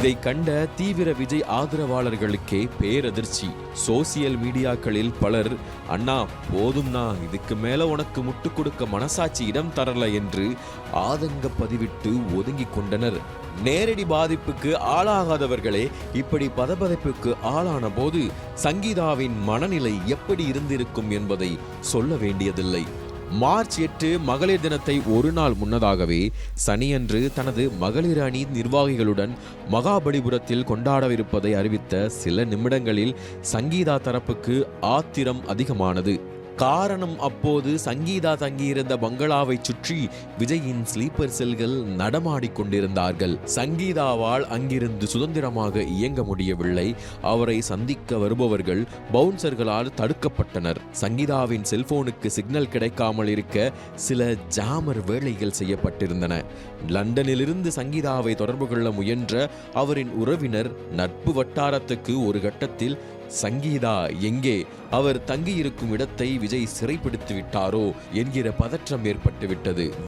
இதை கண்ட தீவிர விஜய் ஆதரவாளர்களுக்கே பேரதிர்ச்சி. சோசியல் மீடியாக்களில் பலர், அண்ணா போதும்னா, இதுக்கு மேல உனக்கு முட்டு கொடுக்க மனசாட்சி இடம் தரல என்று ஆதங்க பதிவிட்டு ஒதுங்கிக் கொண்டனர். நேரடி பாதிப்புக்கு ஆளாகாதவர்களே இப்படி பதபதைப்புக்கு ஆளான போது சங்கீதாவின் மனநிலை எப்படி இருந்திருக்கும் என்பதை சொல்ல வேண்டியதில்லை. மார்ச் 8 மகளிர் தினத்தை ஒரு நாள் முன்னதாகவே சனியன்று தனது மகளிர் அணி நிர்வாகிகளுடன் மகாபலிபுரத்தில் கொண்டாடவிருப்பதை அறிவித்த சில நிமிடங்களில் சங்கீதா தரப்புக்கு ஆத்திரம் அதிகமானது. காரணம், அப்போது சங்கீதா தங்கியிருந்த பங்களாவை சுற்றி விஜயின் ஸ்லீப்பர் செல்கள் நடமாடிக்கொண்டிருந்தார்கள். சங்கீதாவால் அங்கிருந்து சுதந்திரமாக இயங்க முடியவில்லை. அவரை சந்திக்க வருபவர்கள் பவுன்சர்களால் தடுக்கப்பட்டனர். சங்கீதாவின் செல்போனுக்கு சிக்னல் கிடைக்காமல் இருக்க சில ஜாமர் வேலைகள் செய்யப்பட்டிருந்தன. லண்டனிலிருந்து சங்கீதாவை தொடர்பு கொள்ள முயன்ற அவரின் உறவினர் நட்பு வட்டாரத்துக்கு ஒரு கட்டத்தில் சங்கீதா எங்கே, அவர் தங்கியிருக்கும் இடத்தை விஜய் சிறைப்பிடித்து விட்டாரோ என்கிற பதற்றம் ஏற்பட்டுவிட்டது.